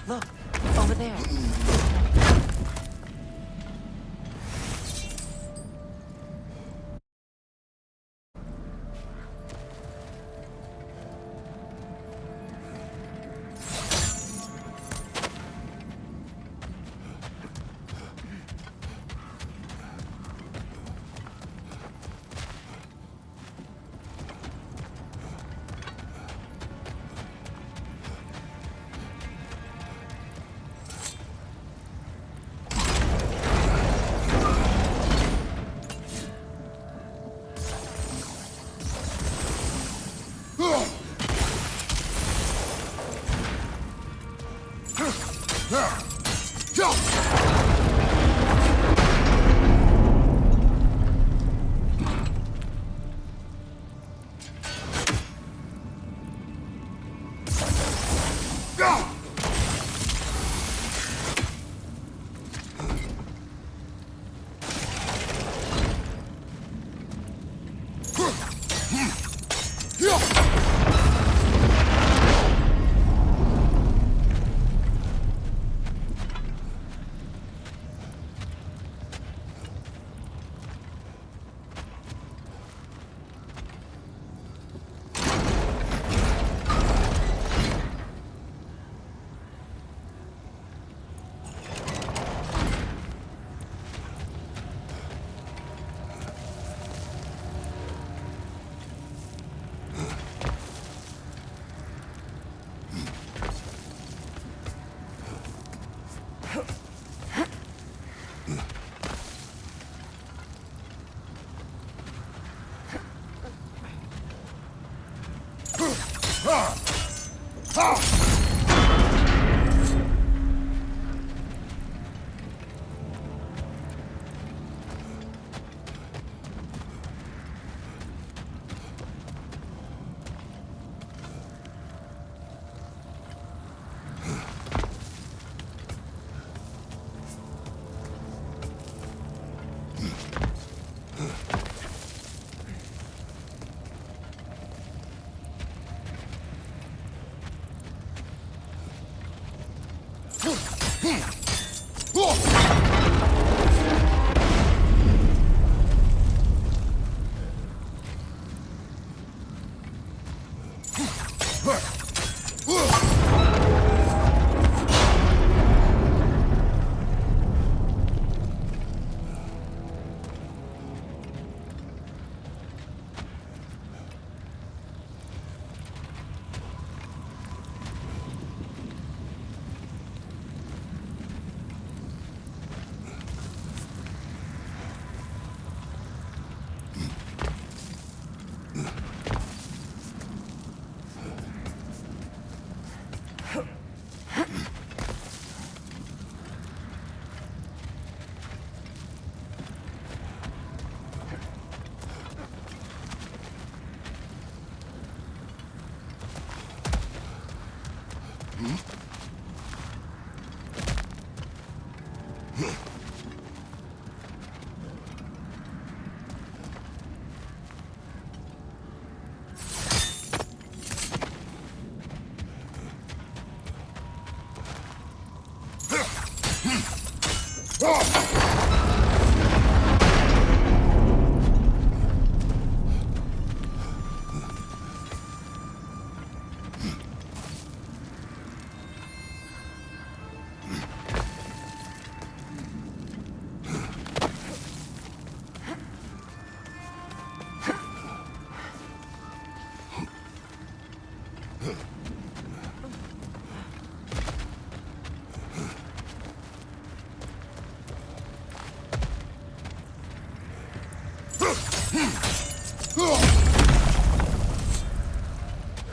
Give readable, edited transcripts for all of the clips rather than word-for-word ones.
Look, over there.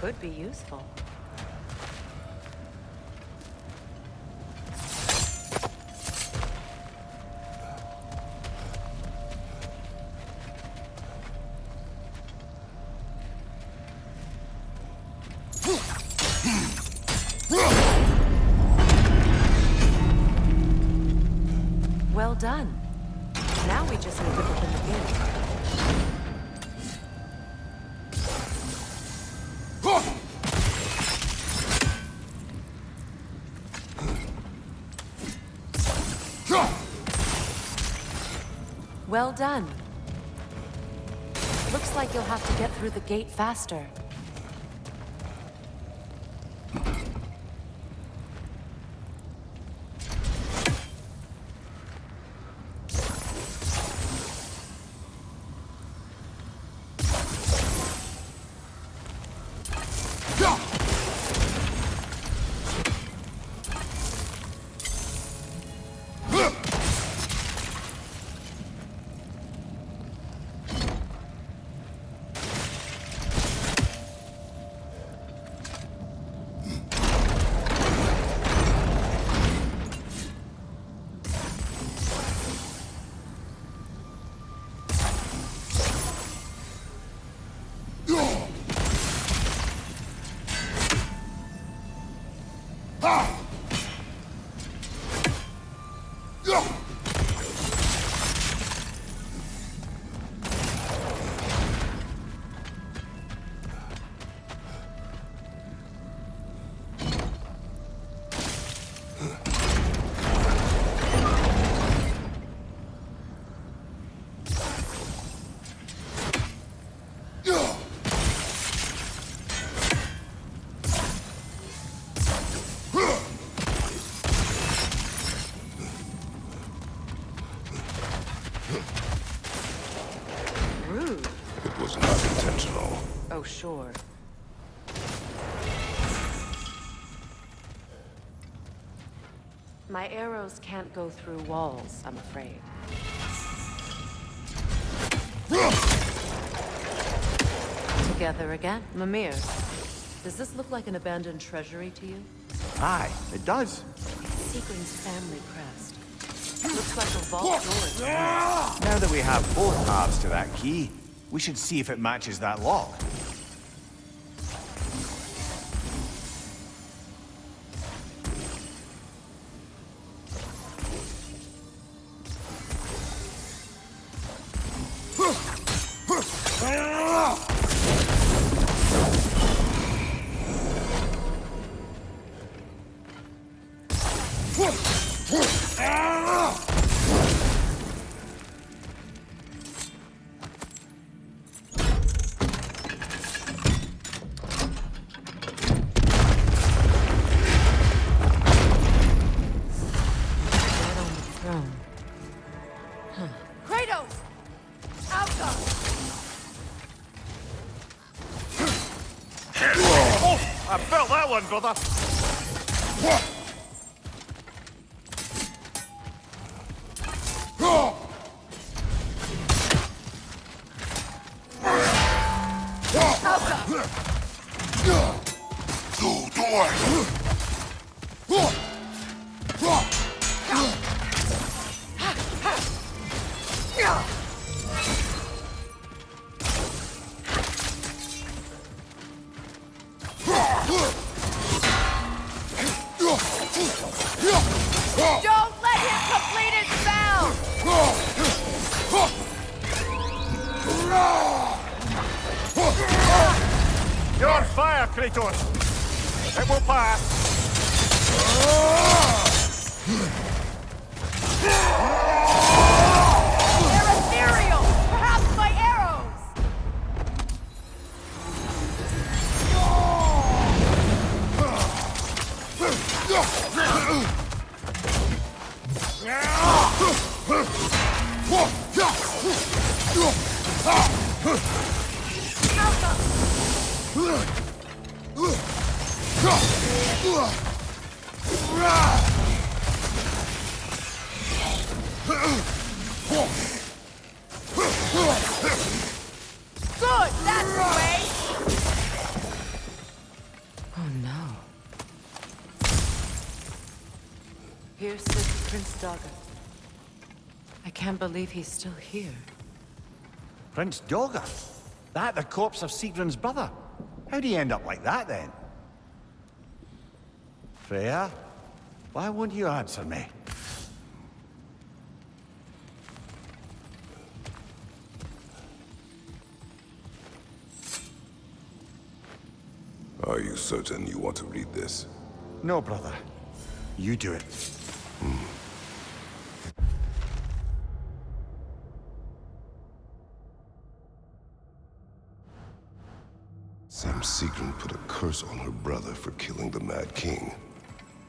Could be useful. Well done. Now we just need to open the gate. Well done. Looks like you'll have to get through the gate faster. Oh, sure. My arrows can't go through walls, I'm afraid. Together again? Mimir, does this look like an abandoned treasury to you? Aye, it does. Seagram's family crest. Looks like a vault door. Now that we have both halves to that key, we should see if it matches that lock. I felt that one, brother. Don't let him complete his spell! You're on fire, Kratos. It will pass. They're ethereal! Perhaps my arrows! Good! That's the way! Oh no. Here sits Prince Dogger. I can't believe he's still here. Prince Dogger? That the corpse of Sigrun's brother? How'd he end up like that, then? Freya? Why won't you answer me? Are you certain you want to read this? No, brother. You do it. Sam Seegren put a curse on her brother for killing the Mad King.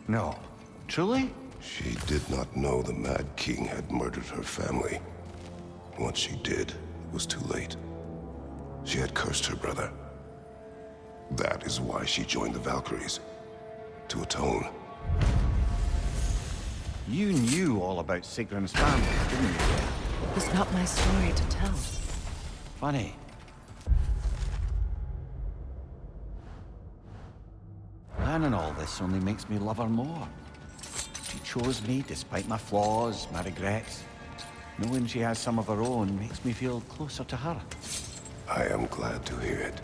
No. Truly? She did not know the Mad King had murdered her family. Once she did, it was too late. She had cursed her brother. That is why she joined the Valkyries. To atone. You knew all about Sigrun's family, didn't you? It was not my story to tell. Funny. Learning all this only makes me love her more. She chose me despite my flaws, my regrets. Knowing she has some of her own makes me feel closer to her. I am glad to hear it.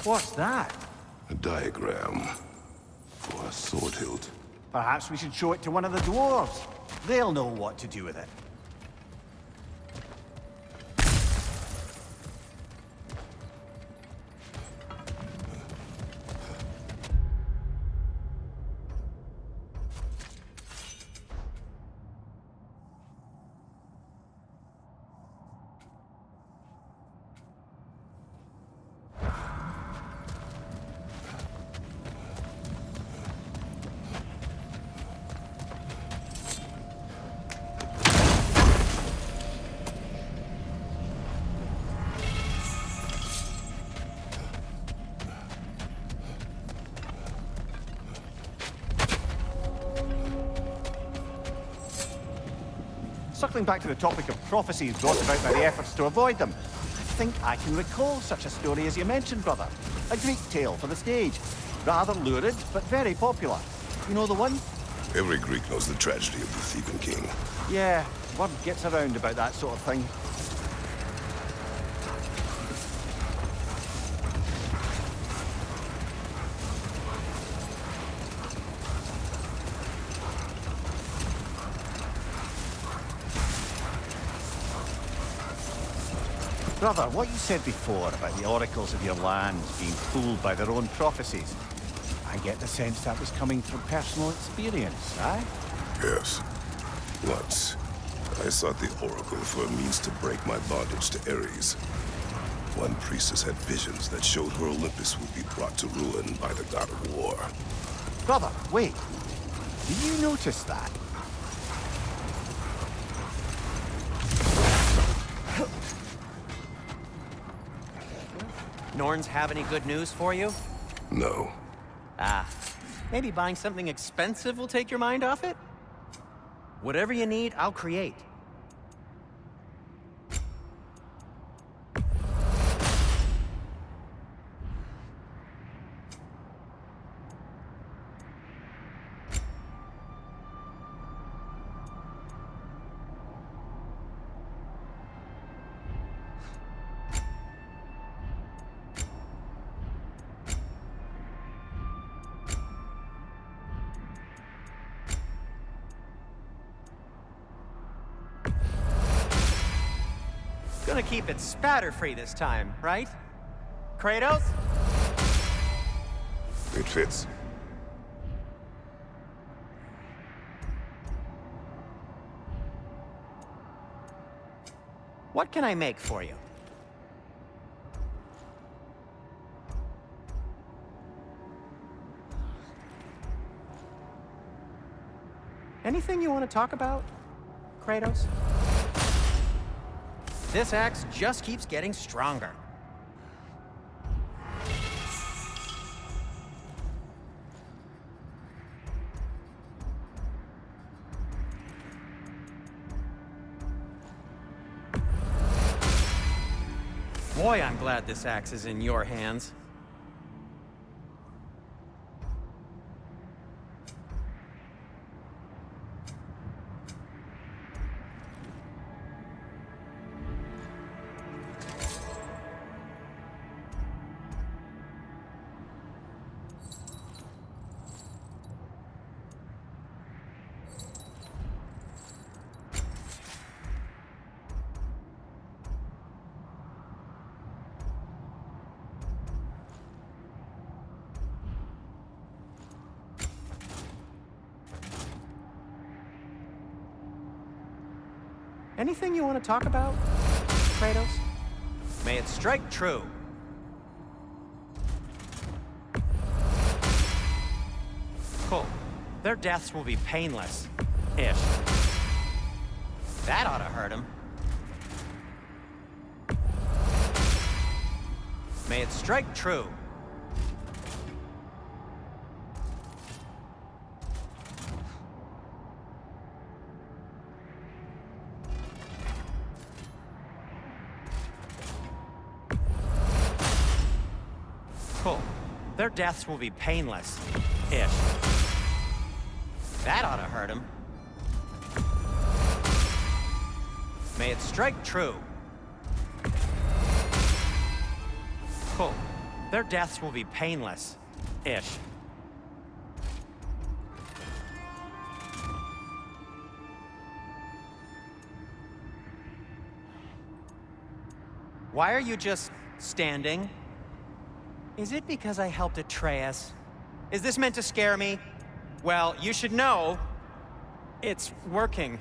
What's that? A diagram for a sword hilt. Perhaps we should show it to one of the dwarves. They'll know what to do with it. Circling back to the topic of prophecies brought about by the efforts to avoid them, I think I can recall such a story as you mentioned, brother. A Greek tale for the stage. Rather lurid, but very popular. You know the one? Every Greek knows the tragedy of the Theban king. Yeah, word gets around about that sort of thing. Brother, what you said before about the oracles of your lands being fooled by their own prophecies, I get the sense that was coming from personal experience, eh? Yes. Once, I sought the oracle for a means to break my bondage to Ares. One priestess had visions that showed her Olympus would be brought to ruin by the god of war. Brother, wait. Did you notice that? Norns have any good news for you? No. Ah, maybe buying something expensive will take your mind off it? Whatever you need, I'll create. Gonna keep it spatter-free this time, right? Kratos? It fits. What can I make for you? Anything you want to talk about, Kratos? This axe just keeps getting stronger. Boy, I'm glad this axe is in your hands. Anything you want to talk about, Kratos? May it strike true. Cool. Their deaths will be painless. Ish. That ought to hurt him. May it strike true. Cool. Their deaths will be painless. Ish. That ought to hurt him. May it strike true. Cool. Their deaths will be painless. Ish. Why are you just standing? Is it because I helped Atreus? Is this meant to scare me? Well, you should know, it's working.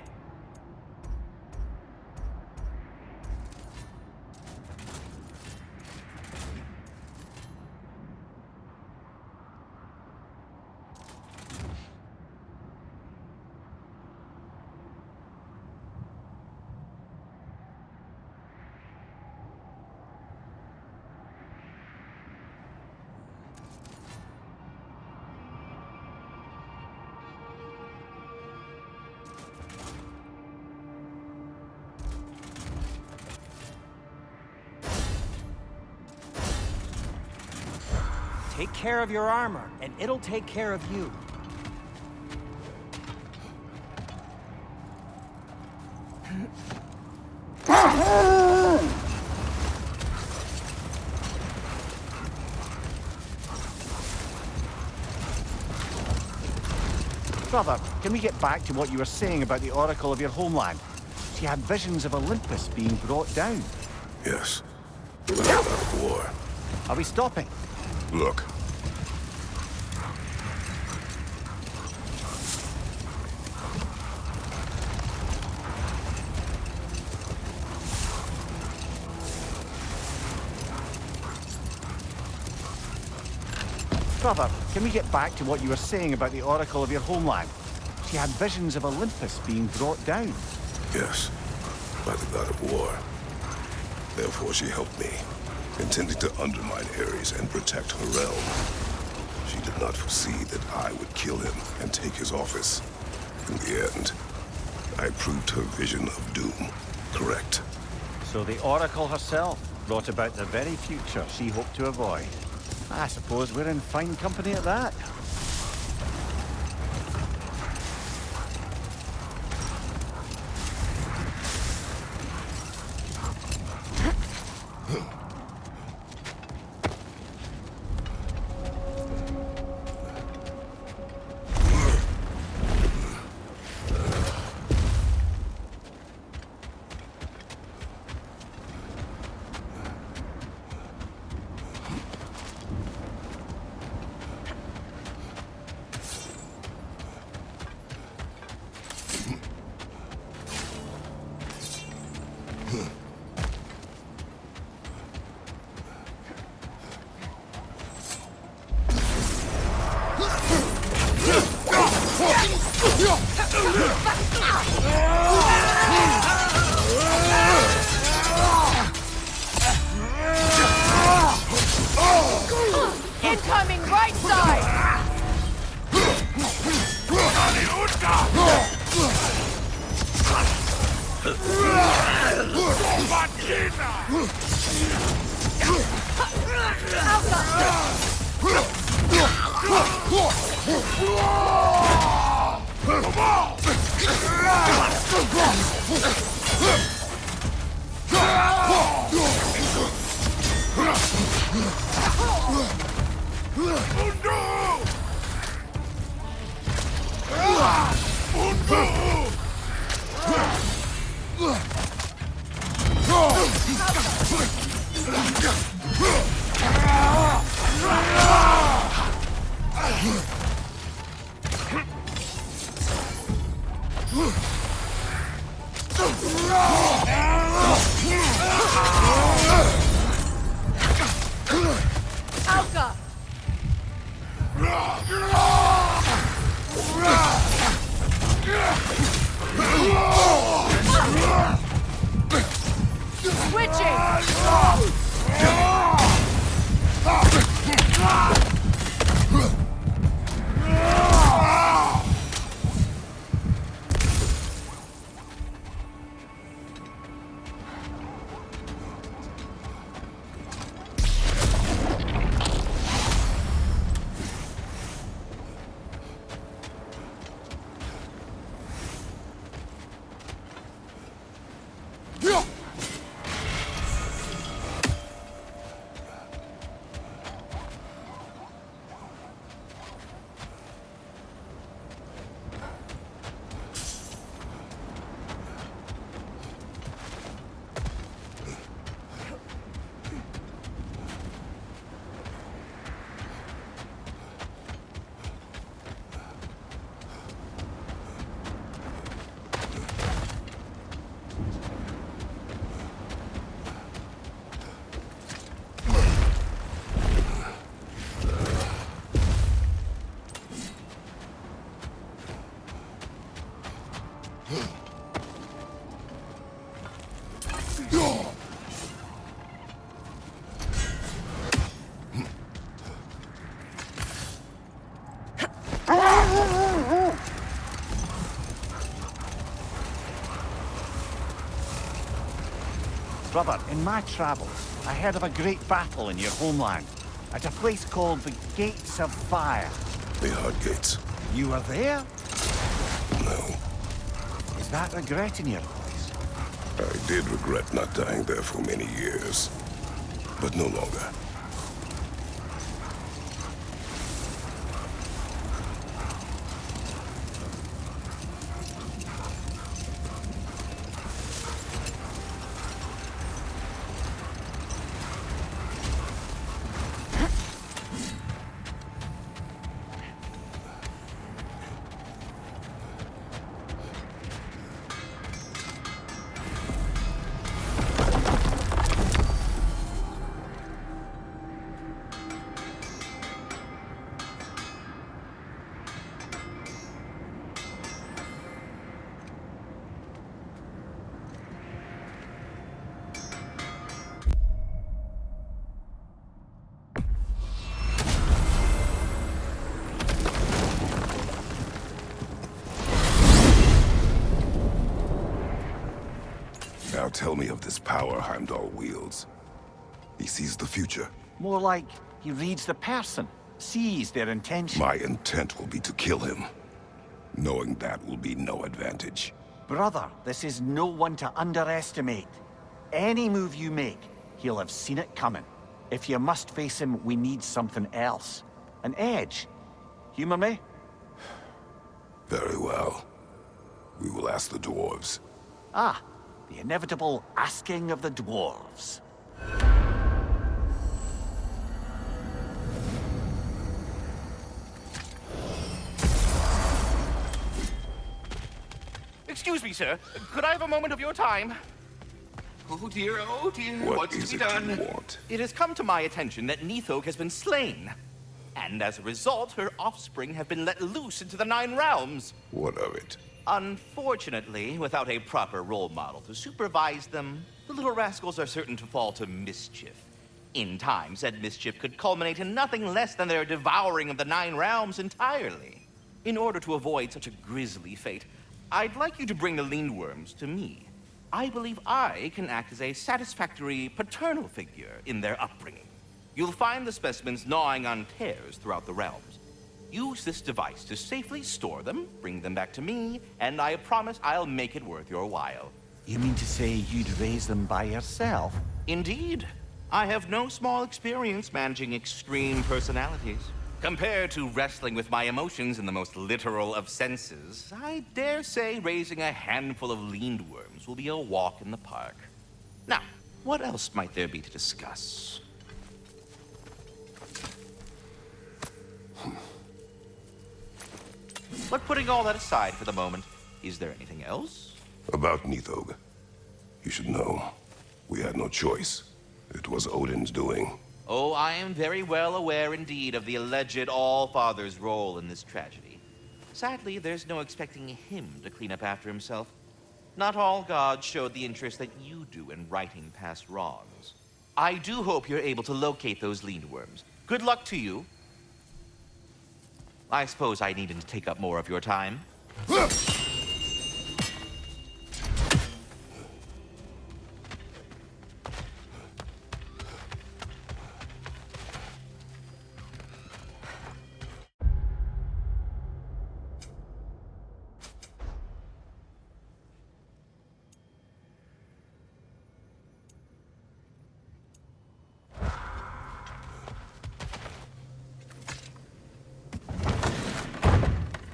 Take care of your armor, and it'll take care of you. Brother, can we get back to what you were saying about the Oracle of your homeland? She had visions of Olympus being brought down. Yes. But I'm out of war. Are we stopping? Look. Brother, can we get back to what you were saying about the Oracle of your homeland? She had visions of Olympus being brought down. Yes. By the god of war. Therefore she helped me, intending to undermine Ares and protect her realm. She did not foresee that I would kill him and take his office. In the end, I proved her vision of doom correct. So the Oracle herself brought about the very future she hoped to avoid. I suppose we're in fine company at that. Incoming right side! Brother, in my travels, I heard of a great battle in your homeland, at a place called the Gates of Fire. The Hard Gates. You were there? No. Is that regret in your voice? I did regret not dying there for many years, but no longer. Now tell me of this power Heimdall wields. He sees the future. More like he reads the person, sees their intention. My intent will be to kill him. Knowing that will be no advantage. Brother, this is no one to underestimate. Any move you make, he'll have seen it coming. If you must face him, we need something else. An edge. Humor me? Very well. We will ask the dwarves. Ah, the inevitable asking of the dwarves. Excuse me, sir. Could I have a moment of your time? Oh dear, What what's is to be it done? you want? It has come to my attention that Nithog has been slain. And as a result, her offspring have been let loose into the Nine Realms. What of it? Unfortunately, without a proper role model to supervise them, the little rascals are certain to fall to mischief. In time, said mischief could culminate in nothing less than their devouring of the Nine Realms entirely. In order to avoid such a grisly fate, I'd like you to bring the Lindworms to me. I believe I can act as a satisfactory paternal figure in their upbringing. You'll find the specimens gnawing on tears throughout the realms. Use this device to safely store them, bring them back to me, and I promise I'll make it worth your while. You mean to say you'd raise them by yourself? Indeed. I have no small experience managing extreme personalities. Compared to wrestling with my emotions in the most literal of senses, I dare say raising a handful of Lindworms will be a walk in the park. Now, what else might there be to discuss? But putting all that aside for the moment, is there anything else? About Nithog. You should know. We had no choice. It was Odin's doing. Oh, I am very well aware indeed of the alleged All-Father's role in this tragedy. Sadly, there's no expecting him to clean up after himself. Not all gods showed the interest that you do in righting past wrongs. I do hope you're able to locate those lean worms. Good luck to you. I suppose I needn't take up more of your time.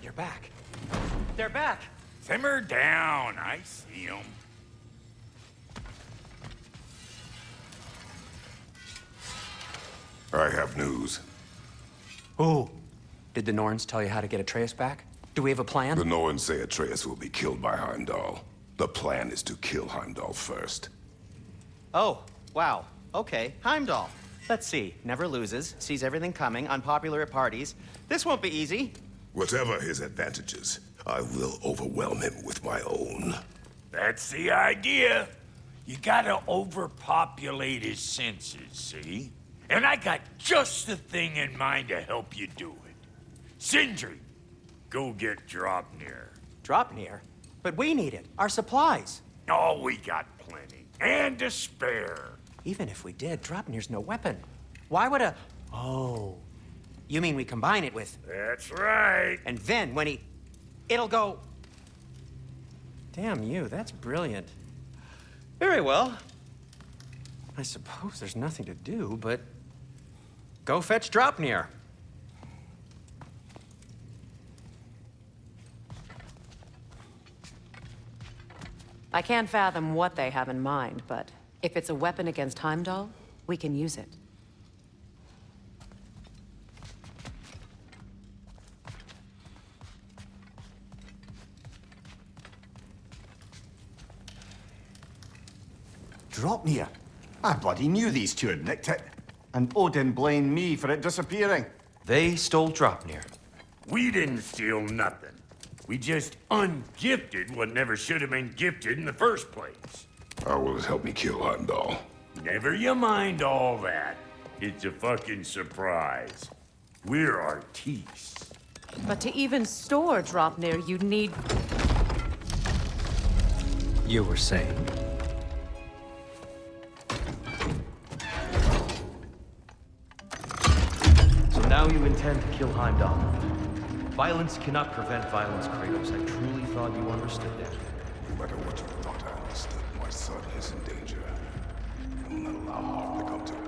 You're back. They're back. Simmer down. I see them. I have news. Ooh. Did the Norns tell you how to get Atreus back? Do we have a plan? The Norns say Atreus will be killed by Heimdall. The plan is to kill Heimdall first. Oh, wow. Okay, Heimdall. Let's see. Never loses, sees everything coming, unpopular at parties. This won't be easy. Whatever his advantages, I will overwhelm him with my own. That's the idea. You gotta overpopulate his senses, see? And I got just the thing in mind to help you do it. Sindri, go get Draupnir. Draupnir? But we need it. Our supplies. Oh, we got plenty. And to spare. Even if we did, Draupnir's no weapon. Why would a... Oh. You mean we combine it with... That's right. And then when he... It'll go... Damn you, that's brilliant. Very well. I suppose there's nothing to do, but... Go fetch Draupnir. I can't fathom what they have in mind, but if it's a weapon against Heimdall, we can use it. Draupnir. I bloody knew these two had nicked it. And Odin blamed me for it disappearing. They stole Draupnir. We didn't steal nothing. We just ungifted what never should have been gifted in the first place. How will it help me kill Heimdall? Never you mind all that. It's a fucking surprise. We're artistes. But to even store Draupnir, you'd need... You were saying? So now you intend to kill Heimdall. Violence cannot prevent violence, Kratos. I truly thought you understood that. No matter what you thought I understood, my son is in danger. I will not allow harm to come to him.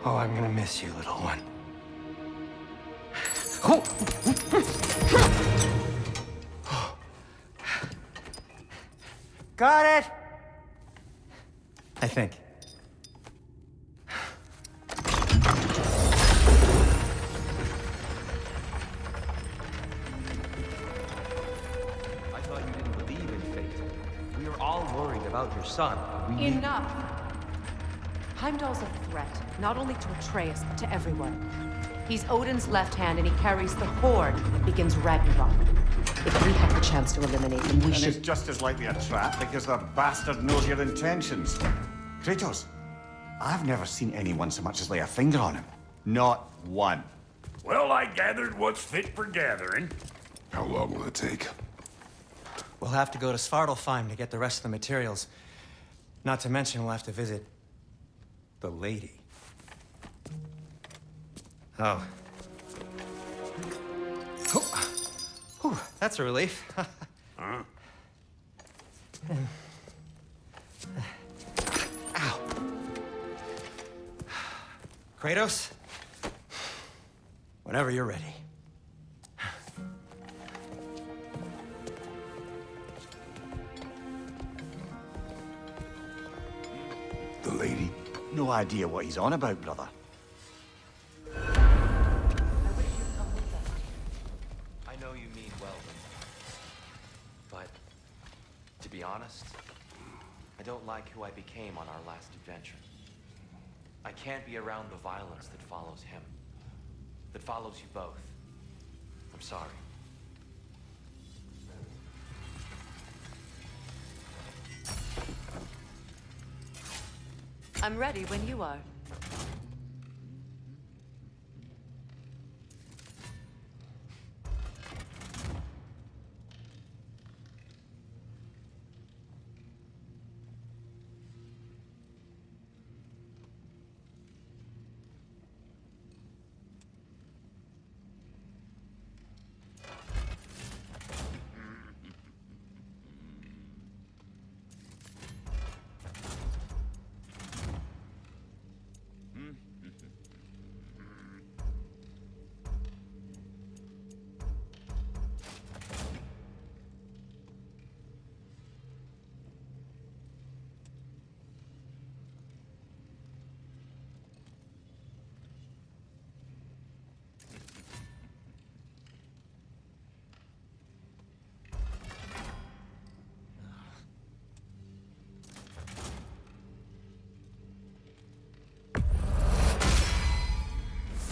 Oh, I'm gonna miss you, little one. Got it! I think. I thought you didn't believe in fate. We were all worried about your son. We Enough! Heimdall's a threat, not only to Atreus, but to everyone. He's Odin's left hand, and he carries the horde that begins Ragnarok. If we have the chance to eliminate him, we And should... it's just as likely a trap because the bastard knows your intentions. Kratos, I've never seen anyone so much as lay a finger on him. Not one. Well, I gathered what's fit for gathering. How long will it take? We'll have to go to Svartalfheim to get the rest of the materials. Not to mention we'll have to visit... the lady. Oh. Oh. Whew, that's a relief. Huh? Ow. Kratos? Whenever you're ready. The lady? No idea what he's on about, brother. I know you mean well, but to be honest, I don't like who I became on our last adventure. I can't be around the violence that follows him, that follows you both. I'm sorry. I'm ready when you are.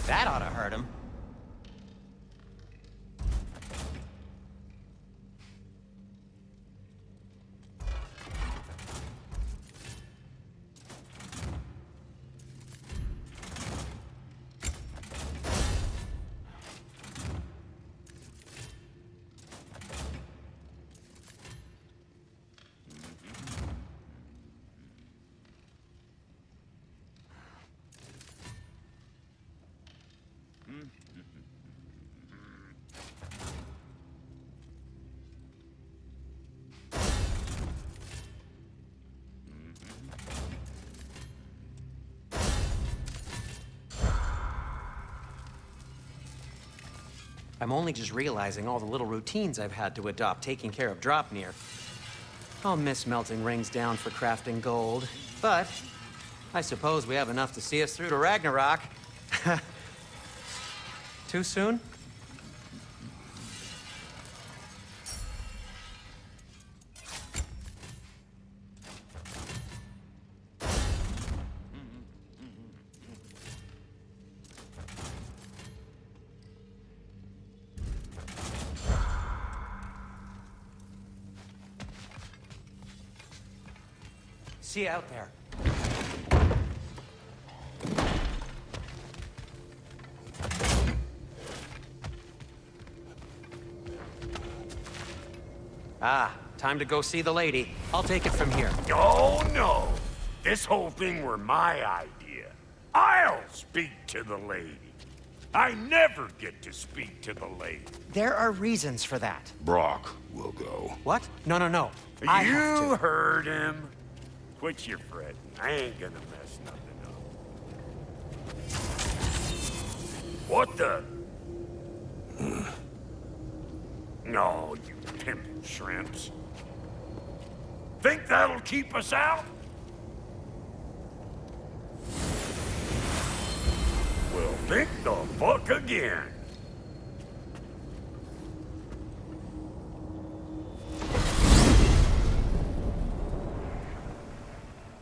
That ought to hurt him. I'm only just realizing all the little routines I've had to adopt taking care of Dropnir. I'll miss melting rings down for crafting gold, but I suppose we have enough to see us through to Ragnarok. Too soon? See you out there. Ah, time to go see the lady. I'll take it from here. Oh, no. This whole thing were my idea. I'll speak to the lady. I never get to speak to the lady. There are reasons for that. Brock will go. What? No, no, no. I have You to. heard him. Quit your fretting. I ain't gonna mess nothing up. What the? No, you pimpin' shrimps. Think that'll keep us out? Well, think the fuck again.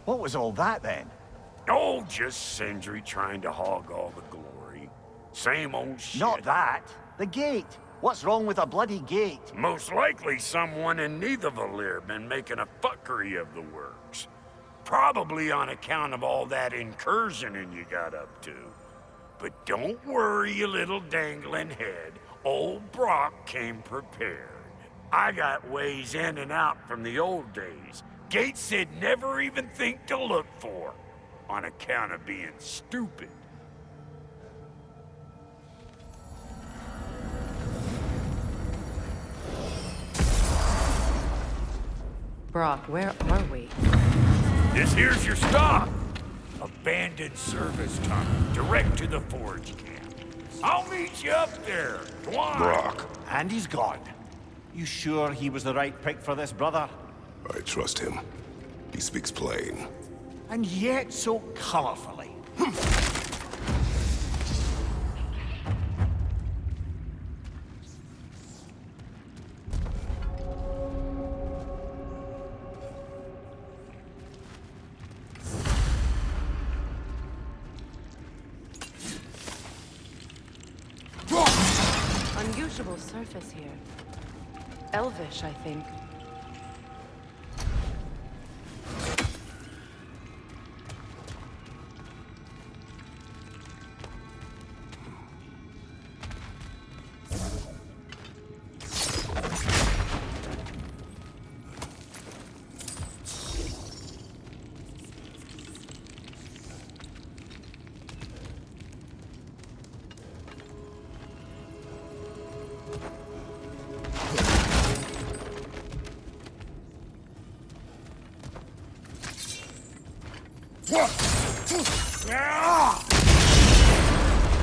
What was all that then? Oh, just Sindri trying to hog all the glory. Same old shit. Not that. The gate. What's wrong with a bloody gate? Most likely someone in Nidavellir been making a fuckery of the works. Probably on account of all that incursioning you got up to. But don't worry, you little dangling head. Old Brock came prepared. I got ways in and out from the old days. Gates he'd never even think to look for, on account of being stupid. Brock, where are we? This here's your stop. Abandoned service tunnel, direct to the forge camp. I'll meet you up there. Go on. Brock, And he's gone. You sure he was the right pick for this, brother? I trust him. He speaks plain. And yet so colorfully. Unusual surface here. Elvish, I think.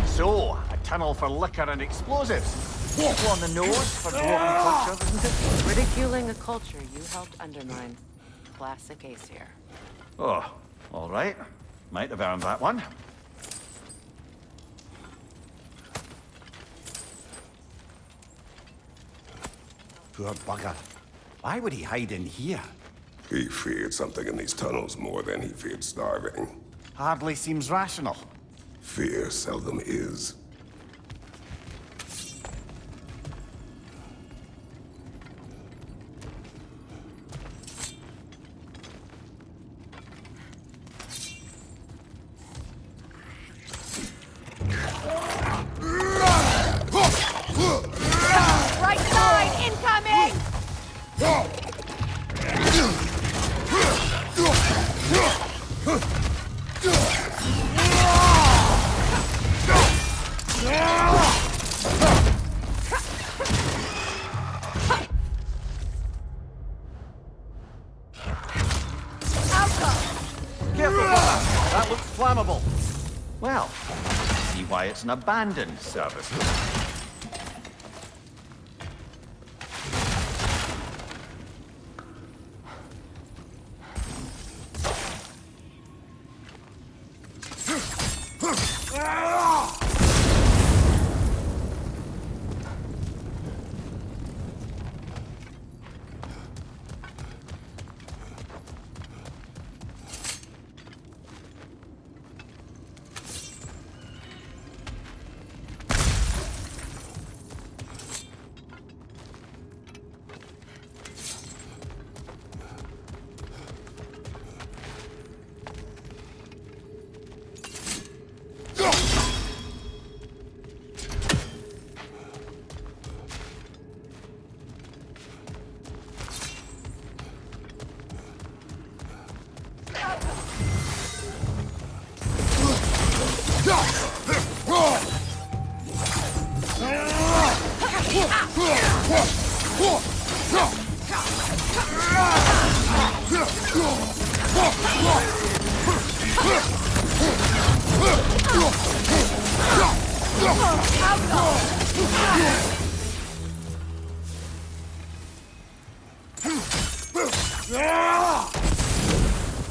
So, a tunnel for liquor and explosives. Awful on the nose for dwarven culture, isn't it? Ridiculing a culture you helped undermine. Classic Aesir. Oh, all right. Might have earned that one. Poor bugger. Why would he hide in here? He feared something in these tunnels more than he feared starving. Hardly seems rational. Fear seldom is. Right side, incoming! Careful, brother. That looks flammable. Well, see why it's an abandoned service.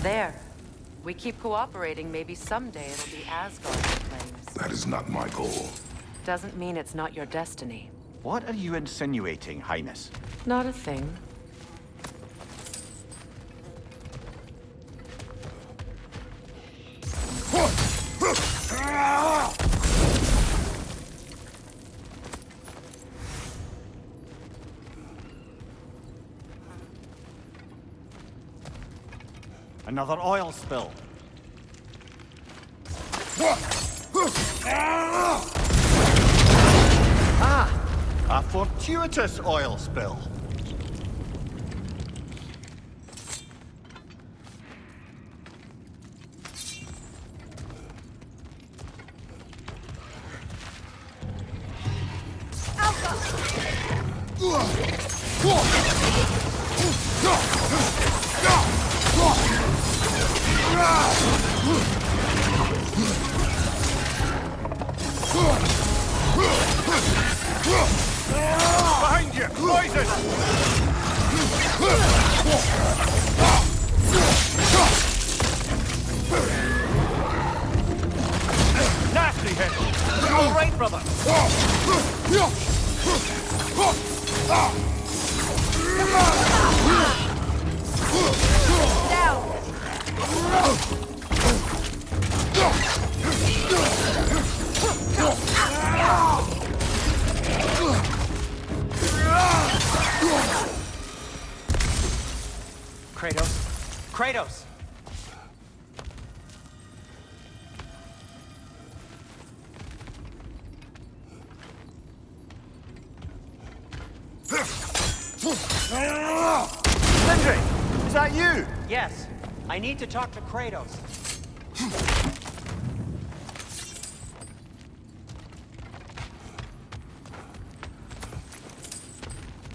There. We keep cooperating, maybe someday it'll be Asgard in flames. That is not my goal. Doesn't mean it's not your destiny. What are you insinuating, Highness? Not a thing. Another oil spill. Ah! A fortuitous oil spill. Alpha! Behind you! Poison! Nasty hit! You all right, brother? Kratos. Kratos! Sindri! Is that you? Yes. I need to talk to Kratos.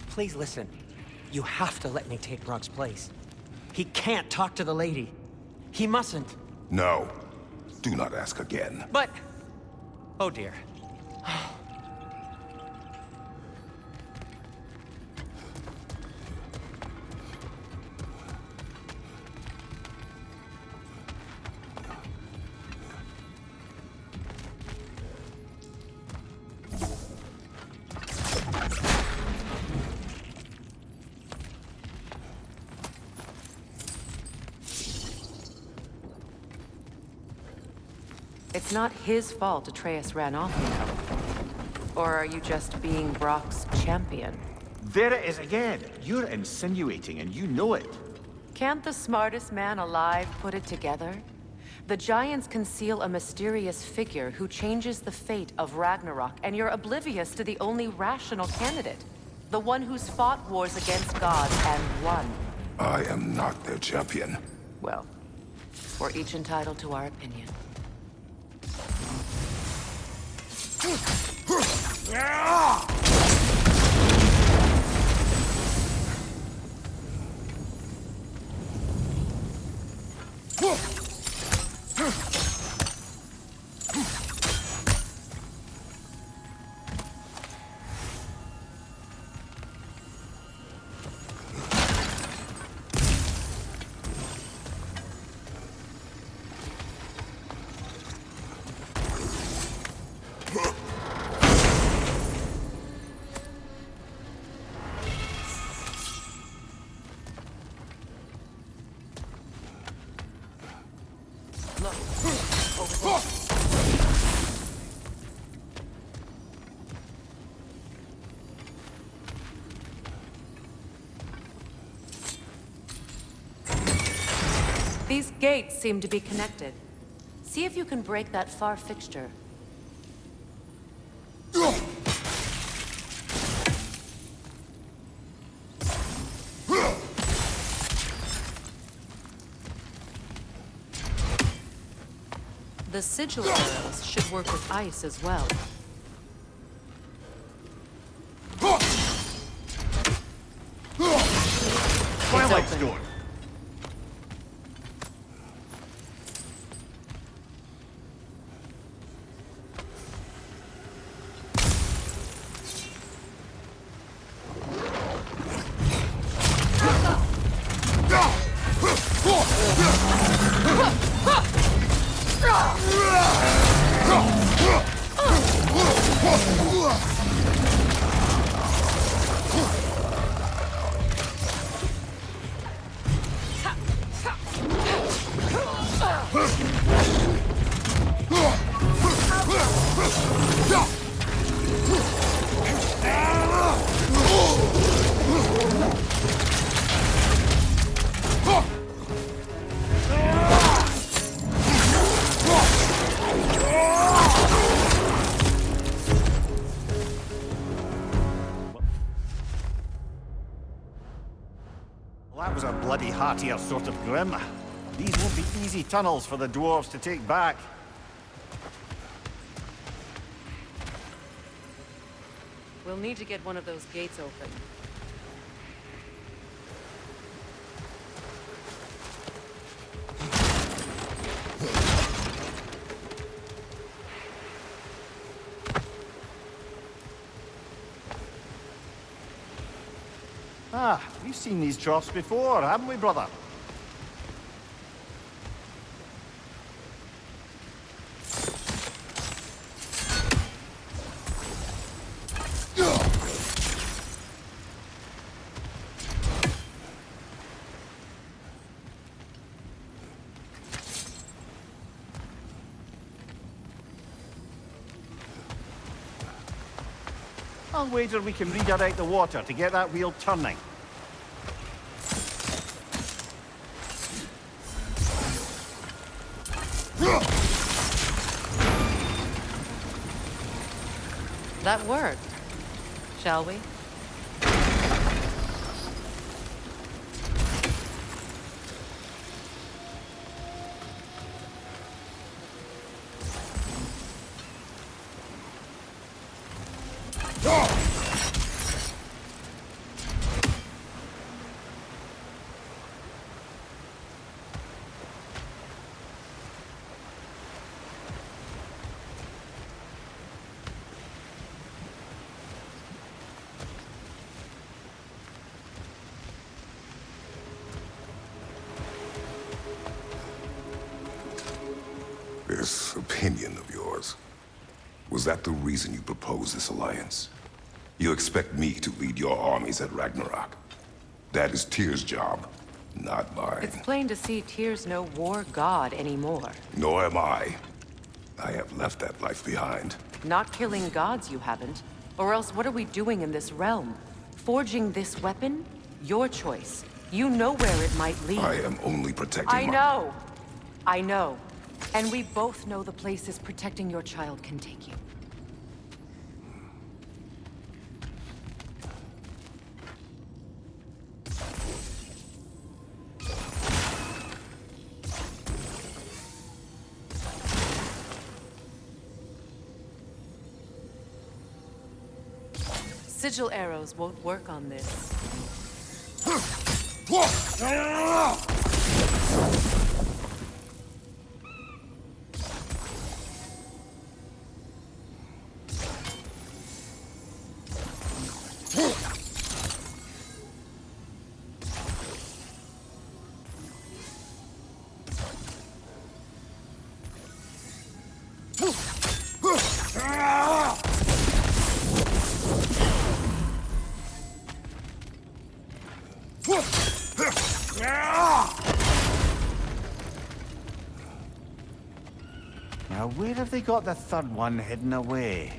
Please listen. You have to let me take Rock's place. He can't talk to the lady. He mustn't. No. Do not ask again. But... Oh dear. It's not his fault Atreus ran off, you know. Or are you just being Brock's champion? There it is again. You're insinuating, and you know it. Can't the smartest man alive put it together? The Giants conceal a mysterious figure who changes the fate of Ragnarok, and you're oblivious to the only rational candidate. The one who's fought wars against gods and won. I am not their champion. Well, we're each entitled to our opinion. These gates seem to be connected. See if you can break that far fixture. The sigil arrows should work with ice as well. Twilight's open. door. Well, that was a bloody heartier sort of grim. These won't be easy tunnels for the dwarves to take back. We'll need to get one of those gates open. Ah, we've seen these troughs before, haven't we, brother? I'll wager we can redirect the water to get that wheel turning. That worked. Shall we? This opinion of yours, was that the reason you proposed this alliance? You expect me to lead your armies at Ragnarok? That is Tyr's job, not mine. It's plain to see Tyr's no war god anymore. Nor am I. I have left that life behind. Not killing gods, you haven't. Or else what are we doing in this realm? Forging this weapon? Your choice. You know where it might lead. I am only protecting I know. I know. And we both know the places protecting your child can take you. Sigil arrows won't work on this. Now, where have they got the third one hidden away?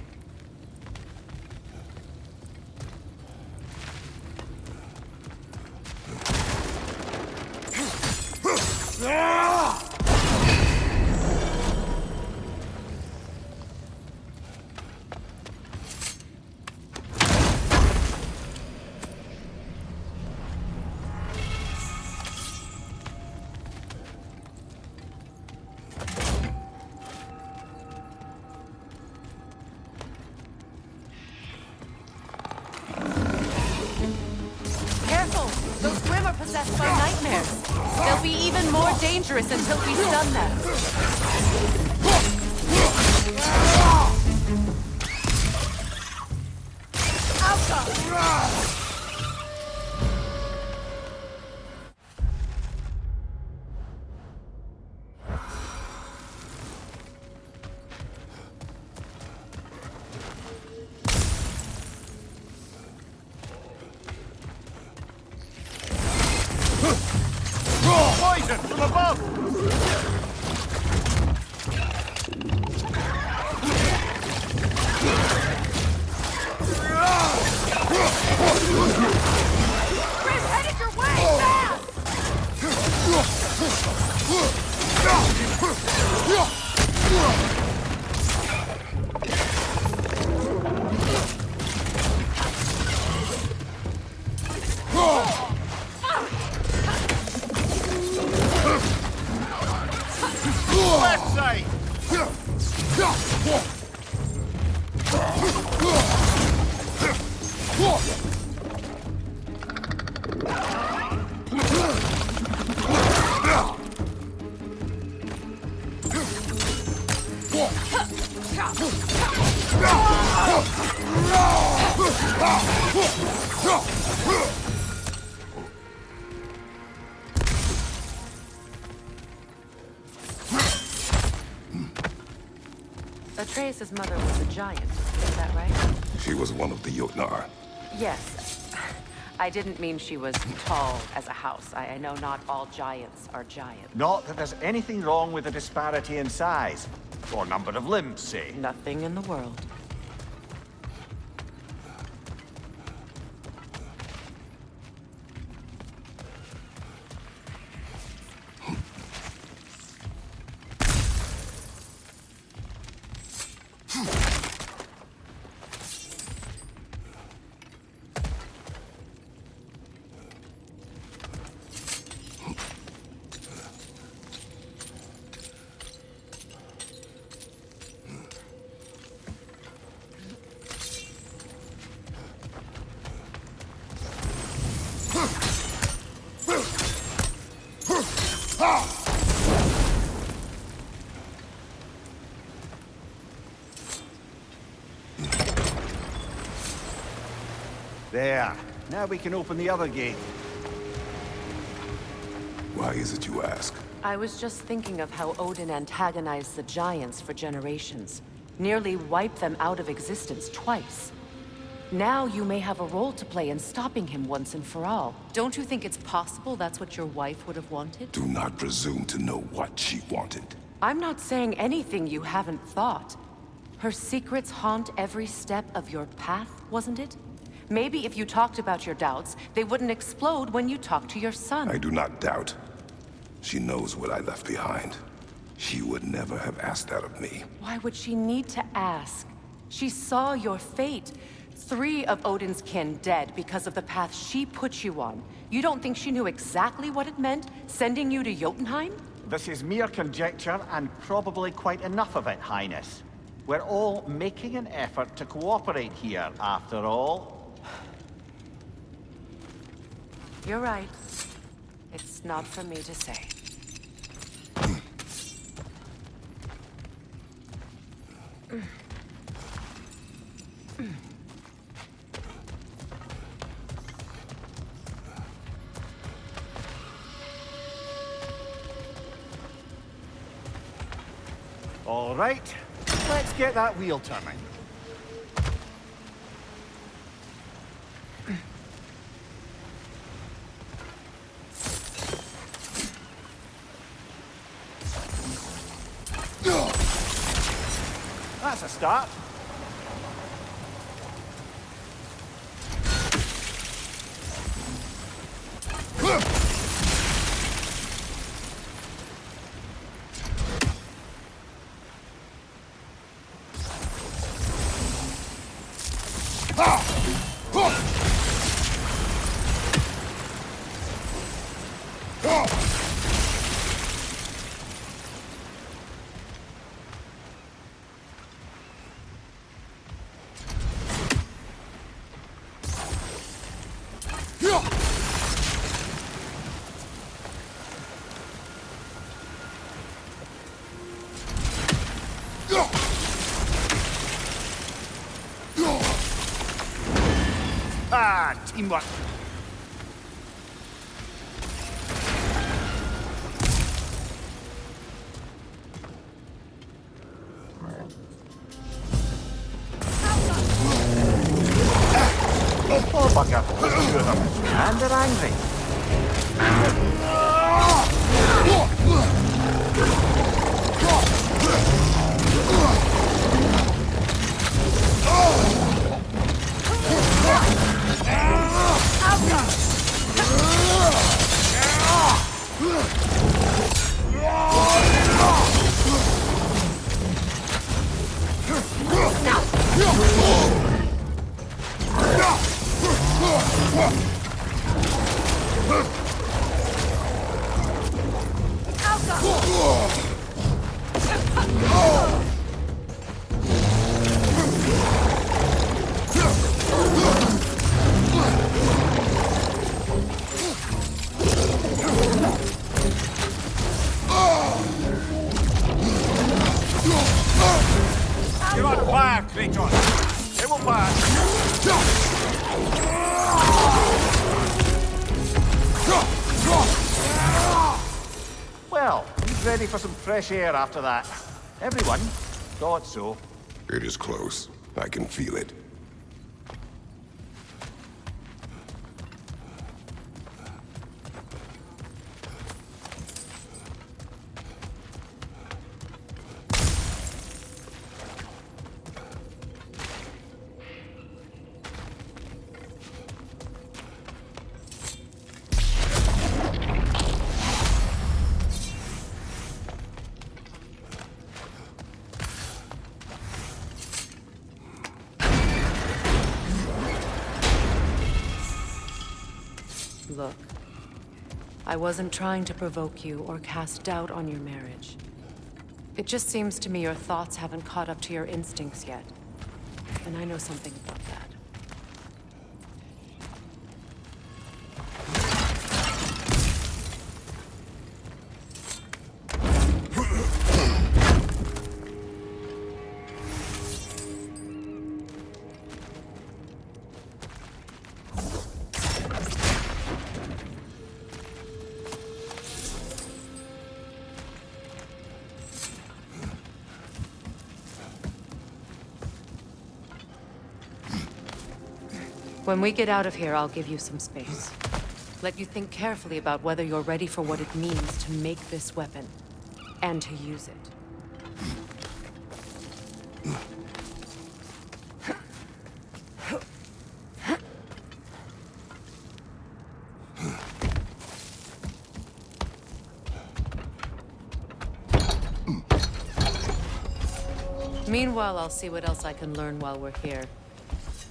Possessed by nightmares. They'll be even more dangerous until we stun them. Poison from above! Chris, headed your way! Fast! Left side! Atreus' mother was a giant, is that right? She was one of the Jotnar. Yes. I didn't mean she was tall as a house. I know not all giants are giants. Not that there's anything wrong with the disparity in size. Or number of limbs, say. Nothing in the world. There. Now we can open the other gate. Why is it you ask? I was just thinking of how Odin antagonized the giants for generations. Nearly wiped them out of existence twice. Now you may have a role to play in stopping him once and for all. Don't you think it's possible that's what your wife would have wanted? Do not presume to know what she wanted. I'm not saying anything you haven't thought. Her secrets haunt every step of your path, wasn't it? Maybe if you talked about your doubts, they wouldn't explode when you talked to your son. I do not doubt. She knows what I left behind. She would never have asked that of me. Why would she need to ask? She saw your fate. 3 of Odin's kin dead because of the path she put you on. You don't think she knew exactly what it meant, sending you to Jotunheim? This is mere conjecture, and probably quite enough of it, Highness. We're all making an effort to cooperate here, after all. You're right. It's not for me to say. All right, let's get that wheel turning. That's a start. Ah, teamwork. Oh, bugger. There's 2 of them. And they're angry. You're on fire, Kratos. It will burn. Well, he's ready for some fresh air after that. Everyone, Thought so. It is close. I can feel it. Look, I wasn't trying to provoke you or cast doubt on your marriage. It just seems to me your thoughts haven't caught up to your instincts yet. And I know something about that. When we get out of here, I'll give you some space. Let you think carefully about whether you're ready for what it means to make this weapon, and to use it. Meanwhile, I'll see what else I can learn while we're here.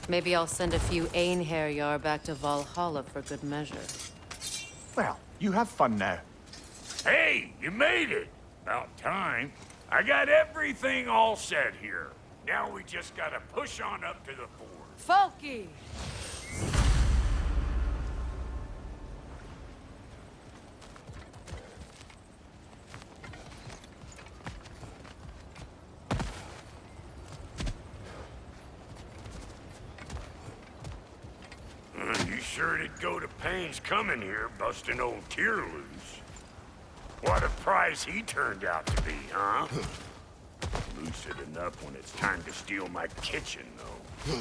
Maybe I'll send a few Einherjar back to Valhalla for good measure. Well, you have fun now. Hey, you made it! About time. I got everything all set here. Now we just gotta push on up to the fort. Folky! You sure did go to pains coming here, busting old Tyr loose. What a prize he turned out to be, huh? Lucid enough when it's time to steal my kitchen, though.